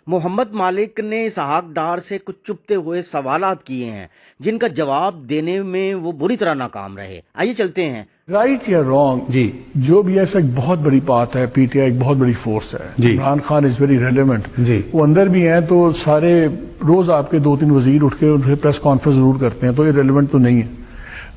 محمد مالک نے اسحاق ڈار سے کچھ چپتے ہوئے سوالات کیے ہیں جن کا جواب دینے میں وہ بری طرح ناکام رہے. آئیے چلتے ہیں. رائٹ یا رانگ جی جو بھی ہے ایک بہت بڑی بات ہے. پی ٹی آئی ایک بہت بڑی فورس ہے. جی Imran Khan is very relevant. جی وہ اندر بھی ہیں تو سارے روز آپ کے 2-3 وزیر اٹھ کے پریس کانفرنس ضرور کرتے ہیں تو یہ ریلیونٹ تو نہیں ہے.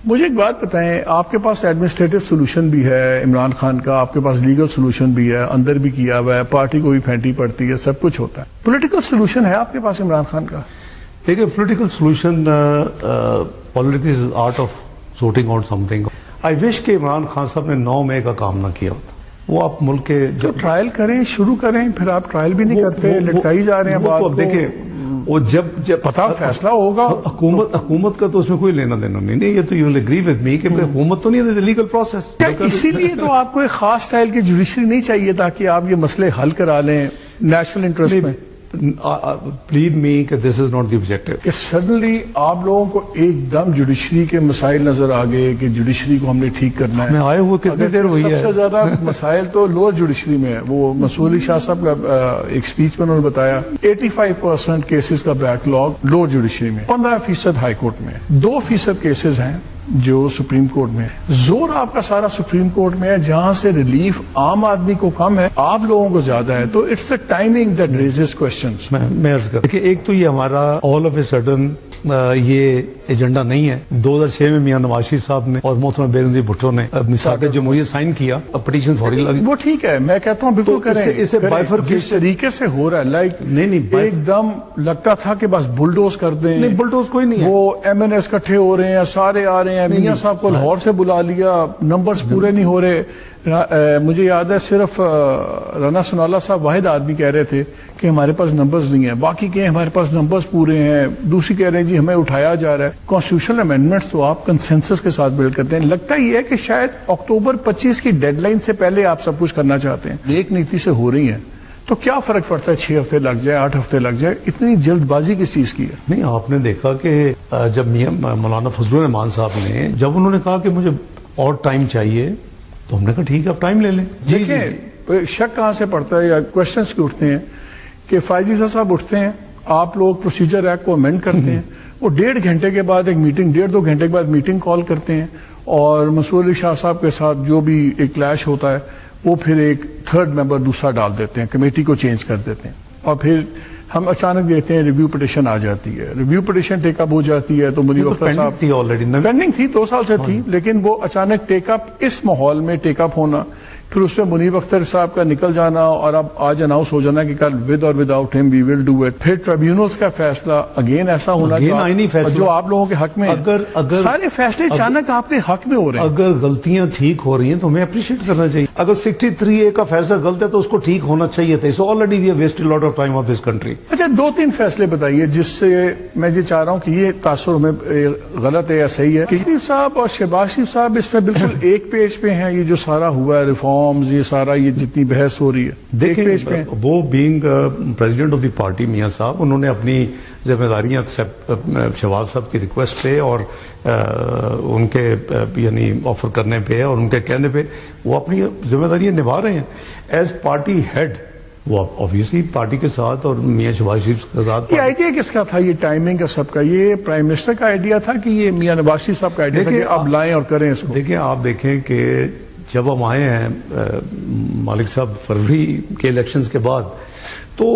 مجھے ایک بات بتائیں, آپ کے پاس ایڈمنسٹریٹو سولوشن بھی ہے عمران خان کا, آپ کے پاس لیگل سولوشن بھی ہے, اندر بھی کیا ہوا ہے, پارٹی کو بھی پھینٹی پڑتی ہے, سب کچھ ہوتا ہے. پولیٹیکل سولوشن ہے آپ کے پاس عمران خان کا؟ دیکھیے political solution, politics is art of sorting out something. I wish کہ عمران خان صاحب نے 9 مئی کا کام نہ کیا ہوتا. وہ آپ ملک کے جو ٹرائل کریں, شروع کریں, پھر آپ ٹرائل بھی نہیں کرتے, لٹکائی جا رہے ہیں بات کو. دیکھیں وہ جب پتا فیصلہ ہوگا, حکومت کا تو اس میں کوئی لینا دینا نہیں. یہ تو you will agree with me کہ حکومت تو نہیں ہے, لیگل پروسیس. اسی لیے تو آپ کو ایک خاص سٹائل کی جوڈیشری نہیں چاہیے تاکہ آپ یہ مسئلے حل کرا لیں نیشنل انٹرسٹ میں. پلیز می کہ دس از ناٹ دی آبجیکٹو کہ سڈنلی آپ لوگوں کو ایک دم جوڈیشری کے مسائل نظر آ گئے کہ جوڈیشری کو ہم نے ٹھیک کرنا ہے. میں آئے ہوئے کتنی دیر ہوئی ہے. سب سے زیادہ مسائل تو لوور جوڈیشری میں ہے. وہ منصور علی شاہ صاحب کا ایک سپیچ میں انہوں نے بتایا 85% کیسز کا بیک لاگ لوور جوڈیشری میں, 15% ہائی کورٹ میں, 2% کیسز ہیں جو سپریم کورٹ میں ہے. زور آپ کا سارا سپریم کورٹ میں ہے جہاں سے ریلیف عام آدمی کو کم ہے, آپ لوگوں کو زیادہ ہے. تو it's the timing that raises questions. میں عرض کر کہ ایک تو یہ ہمارا آل آف اے سڈن یہ ایجنڈا نہیں ہے. 2006 میں میاں نواز شریف صاحب نے اور محترمہ بینظیر بھٹو نے میثاق جمہوریت سائن کیا, پٹیشن فوری لگی. وہ ٹھیک ہے, میں کہتا ہوں بالکل کریں. اسے جس طریقے سے ہو رہا ہے لائک نہیں ایک دم لگتا تھا کہ بس بلڈوز کر دیں. نہیں بلڈوز کوئی نہیں ہے. وہ ایم این ایس اکٹھے ہو رہے ہیں, سارے آ رہے ہیں, میاں صاحب کو لاہور سے بلا لیا, نمبرز پورے نہیں ہو رہے. مجھے یاد ہے صرف رانا سنالا صاحب واحد آدمی کہہ رہے تھے کہ ہمارے پاس نمبرز نہیں ہیں, باقی کہ ہمارے پاس نمبرز پورے ہیں. دوسری کہہ رہے ہیں جی ہمیں اٹھایا جا رہا ہے. کانسٹیٹیوشنل امینڈمنٹس تو آپ کنسنسس کے ساتھ بلڈ کرتے ہیں. لگتا ہی ہے کہ شاید اکتوبر 25 کی ڈیڈ لائن سے پہلے آپ سب کچھ کرنا چاہتے ہیں. ایک نیتی سے ہو رہی ہیں تو کیا فرق پڑتا ہے 6 ہفتے لگ جائے 8 ہفتے لگ جائے, اتنی جلد بازی کس چیز کی ہے؟ نہیں آپ نے دیکھا کہ جب مولانا فضل الرحمان صاحب نے جب انہوں نے کہا کہ مجھے اور ٹائم چاہیے تو ہم نے کہا ٹھیک ہے آپ ٹائم لے لیں. دیکھیں شک کہاں سے پڑتا ہے یا کوشچنس کی اٹھتے ہیں کہ فائز عیسیٰ صاحب اٹھتے ہیں, آپ لوگ پروسیجر ایکٹ کو امینڈ کرتے ہیں, وہ 1.5 گھنٹے کے بعد ایک میٹنگ, 1.5-2 گھنٹے کے بعد میٹنگ کال کرتے ہیں اور منصور علی شاہ صاحب کے ساتھ جو بھی ایک کلیش ہوتا ہے وہ پھر ایک 3rd ممبر دوسرا ڈال دیتے ہیں, کمیٹی کو چینج کر دیتے ہیں اور پھر ہم اچانک دیکھتے ہیں ریویو پٹیشن آ جاتی ہے. ریویو پٹیشن ٹیک اپ ہو جاتی ہے تو منیر اختر صاحب پینڈنگ تھی 2 سال سے تھی, لیکن وہ اچانک ٹیک اپ اس ماحول میں ٹیک اپ ہونا, پھر اس میں منیر اختر صاحب کا نکل جانا اور اب آج اناؤنس ہو جانا کہ کل ود اور وداؤٹ ہم وی ول ڈو اٹ. پھر ٹریبیونلز کا فیصلہ اگین ایسا ہونا جو آپ لوگوں کے حق میں اگر سارے فیصلے اچانک آپ کے حق میں ہو رہے ہیں. اگر غلطیاں ٹھیک ہو رہی ہیں تو ہمیں اپریشیٹ کرنا چاہیے. اگر 63A کا فیصلہ غلط ہے تو اس کو ٹھیک ہونا چاہیے تھا. So already we have wasted lot of time of this country. اچھا 2-3 فیصلے بتائیے جس سے میں یہ چاہ رہا ہوں کہ یہ تاثر ہمیں غلط ہے یا صحیح ہے. شریف صاحب اور شہباز شریف صاحب اس میں بالکل ایک پیج پہ ہیں. یہ جو سارا ہوا ہے ریفارمز, یہ سارا یہ جتنی بحث ہو رہی ہے دیکھیں, وہ being president of the party میاں صاحب انہوں نے اپنی ذمہ داریاں شہباز صاحب کی ریکویسٹ پہ اور ان کے یعنی آفر کرنے پہ اور ان کے کہنے پہ وہ اپنی ذمہ داریاں نبھا رہے ہیں ایز پارٹی ہیڈ. وہ آبویسلی پارٹی کے ساتھ اور میاں شہباز شریف کے ساتھ. یہ آئیڈیا کس کا تھا, یہ ٹائمنگ کا سب کا, یہ پرائم منسٹر کا آئیڈیا تھا کہ یہ میاں نواز شریف صاحب کا آئیڈیا تھا کہ اب لائیں اور کریں اس کو؟ دیکھیں آپ دیکھیں کہ جب ہم آئے ہیں مالک صاحب فروری کے الیکشنز کے بعد تو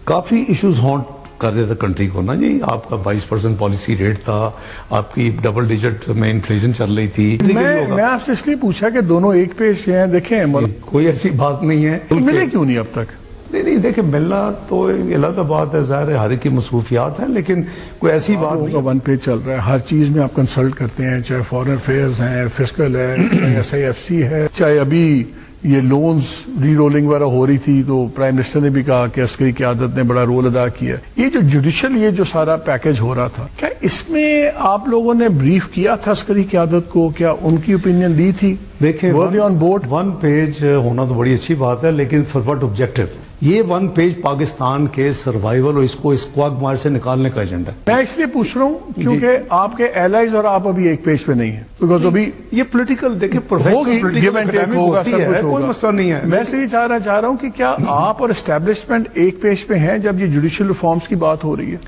کافی ایشوز ہانٹ کر رہے تھے کنٹری کو نا جی. آپ کا 22% پالیسی ریٹ تھا, آپ کی ڈبل ڈیجٹ میں انفلیشن چل رہی تھی. میں آپ سے اس لیے پوچھا کہ دونوں ایک پیج سے ہیں. دیکھیں کوئی ایسی بات نہیں ہے. ملے کیوں نہیں اب تک؟ نہیں دیکھیں ملنا تو علیحدہ بات ہے, ظاہر ہے ہر ایک کی مصروفیات ہیں, لیکن کوئی ایسی بات نہیں. 1 پیج چل رہا ہے, ہر چیز میں آپ کنسلٹ کرتے ہیں, چاہے فارن افیئرز ہیں, فسکل ہے, چاہے SIFC ہے, چاہے ابھی یہ لونز ری رولنگ وغیرہ ہو رہی تھی تو پرائم منسٹر نے بھی کہا کہ عسکری قیادت نے بڑا رول ادا کیا. یہ جو جوڈیشل یہ جو سارا پیکج ہو رہا تھا, کیا اس میں آپ لوگوں نے بریف کیا تھا عسکری قیادت کو, کیا ان کی اوپینین دی تھی؟ دیکھیں آن بورڈ 1 پیج ہونا تو بڑی اچھی بات ہے, لیکن فار واٹ آبجیکٹو. یہ ون پیج پاکستان کے سروائیول اور اس کو اس کوگمار سے نکالنے کا ایجنڈا ہے. میں اس لیے پوچھ رہا ہوں کیونکہ آپ کے ایلائز اور آپ ابھی ایک پیج پہ نہیں ہیں بیکاز ابھی یہ پولیٹیکل دیکھیں ہوگی give and take ہوگا، سب کچھ کوئی ہوگا. مسئلہ نہیں ہے. میں سے یہ چاہ رہا ہوں کہ کیا آپ اور اسٹیبلشمنٹ ایک پیج پہ ہیں جب یہ جوڈیشل ریفارمز کی بات ہو رہی ہے؟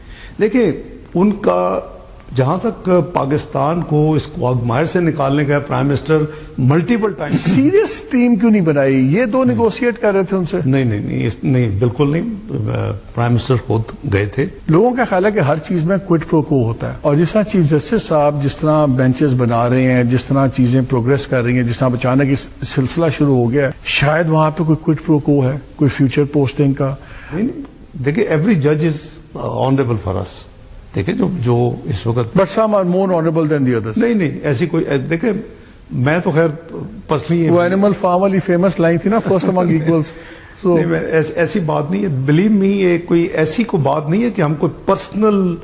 دیکھیں ان کا جہاں تک پاکستان کو اس کوگمار سے نکالنے کا prime minister multiple time serious team کیوں نہیں بنائی؟ یہ دو نیگوشیٹ کر رہے تھے ان سے. نہیں بالکل نہیں. پرائم منسٹر خود گئے تھے. لوگوں کا خیال ہے کہ ہر چیز میں کوئٹ پرو کو ہوتا ہے، اور جس طرح چیف جسٹس صاحب جس طرح بینچز بنا رہے ہیں، جس طرح چیزیں پروگریس کر رہی ہیں، جس طرح اچانک اس سلسلہ شروع ہو گیا ہے، شاید وہاں پہ کوئی کوئٹ پرو کو ہے، کوئی فیوچر پوسٹنگ کا. دیکھیں ایوری جج از آنریبل فار اس. دیکھیں جو اس وقت but some are more honourable than the others. نہیں ایسی کوئی دیکھیں میں تو خیر پرسنلی وہ اینیمل فارم والی فیمس لائن تھی نا، فرسٹ امنگ ایکولز. ایسی بات نہیں ہے. بلیو می یہ کوئی ایسی کوئی بات نہیں ہے کہ ہم کوئی پرسنل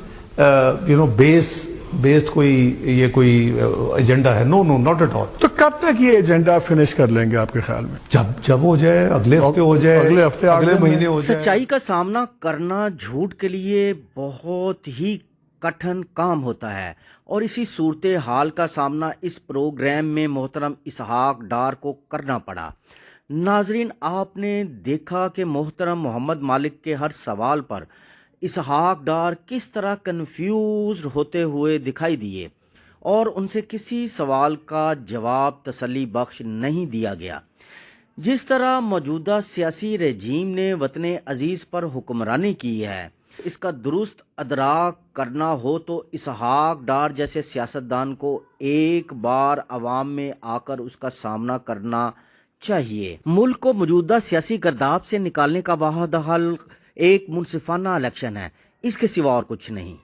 بیسڈ کوئی ایجنڈا ہے. نو ناٹ ایٹ آل. تو کب تک یہ ایجنڈا فنش کر لیں گے آپ کے خیال میں؟ جب ہو جائے، اگلے ہفتے ہو جائے، اگلے ہفتے اگلے مہینے ہو جائے. سچائی کا سامنا کرنا جھوٹ کے لیے بہت ہی کٹھن کام ہوتا ہے، اور اسی صورتحال کا سامنا اس پروگرام میں محترم اسحاق ڈار کو کرنا پڑا. ناظرین، آپ نے دیکھا کہ محترم محمد مالک کے ہر سوال پر اسحاق ڈار کس طرح کنفیوزڈ ہوتے ہوئے دکھائی دیے، اور ان سے کسی سوال کا جواب تسلی بخش نہیں دیا گیا. جس طرح موجودہ سیاسی رجیم نے وطن عزیز پر حکمرانی کی ہے، اس کا درست ادراک کرنا ہو تو اسحاق ڈار جیسے سیاستدان کو ایک بار عوام میں آ کر اس کا سامنا کرنا چاہیے. ملک کو موجودہ سیاسی گرداب سے نکالنے کا واحد حل ایک منصفانہ الیکشن ہے، اس کے سوا اور کچھ نہیں.